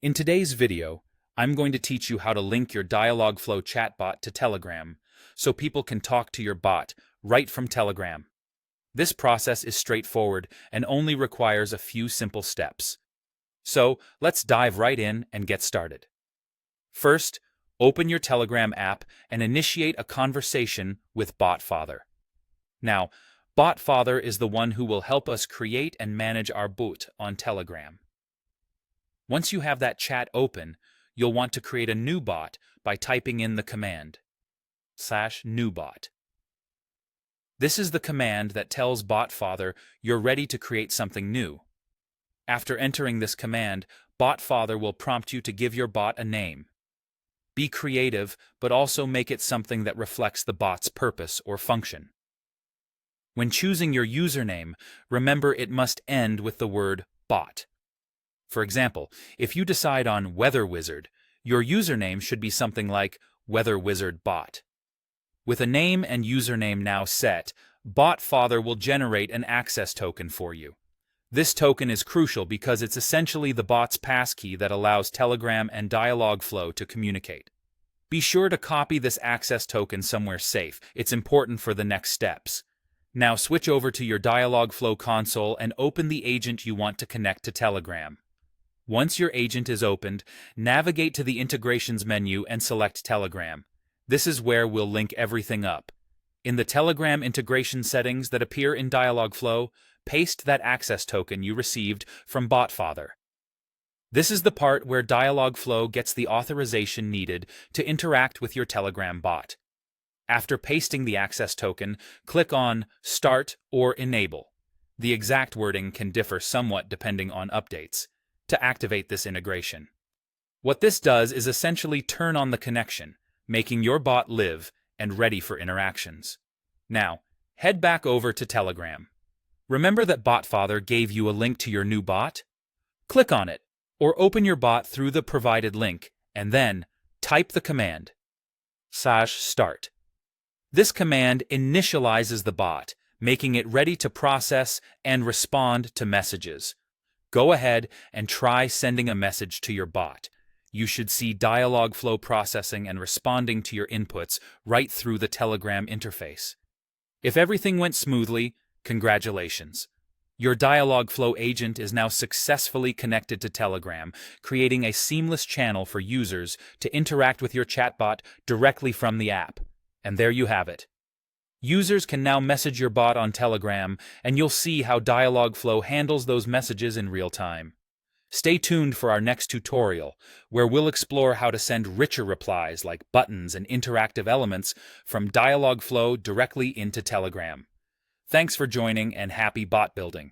In today's video, I'm going to teach you how to link your Dialogflow chatbot to Telegram so people can talk to your bot right from Telegram. This process is straightforward and only requires a few simple steps. So let's dive right in and get started. First, open your Telegram app and initiate a conversation with BotFather. Now, BotFather is the one who will help us create and manage our bot on Telegram. Once you have that chat open, you'll want to create a new bot by typing in the command /newbot. This is the command that tells BotFather you're ready to create something new. After entering this command, BotFather will prompt you to give your bot a name. Be creative, but also make it something that reflects the bot's purpose or function. When choosing your username, remember it must end with the word bot. For example, if you decide on Weather Wizard, your username should be something like Weather Wizard Bot. With a name and username now set, BotFather will generate an access token for you. This token is crucial because it's essentially the bot's passkey that allows Telegram and Dialogflow to communicate. Be sure to copy this access token somewhere safe. It's important for the next steps. Now switch over to your Dialogflow console and open the agent you want to connect to Telegram. Once your agent is opened, navigate to the Integrations menu and select Telegram. This is where we'll link everything up. In the Telegram integration settings that appear in Dialogflow, paste that access token you received from BotFather. This is the part where Dialogflow gets the authorization needed to interact with your Telegram bot. After pasting the access token, click on Start or Enable. The exact wording can differ somewhat depending on updates to activate this integration. What this does is essentially turn on the connection, making your bot live and ready for interactions. Now, head back over to Telegram. Remember that BotFather gave you a link to your new bot? Click on it, or open your bot through the provided link, and then type the command /start. This command initializes the bot, making it ready to process and respond to messages. Go ahead and try sending a message to your bot. You should see Dialogflow processing and responding to your inputs right through the Telegram interface. If everything went smoothly, congratulations. Your Dialogflow agent is now successfully connected to Telegram, creating a seamless channel for users to interact with your chatbot directly from the app. And there you have it. Users can now message your bot on Telegram, and you'll see how Dialogflow handles those messages in real time. Stay tuned for our next tutorial, where we'll explore how to send richer replies like buttons and interactive elements from Dialogflow directly into Telegram. Thanks for joining and happy bot building.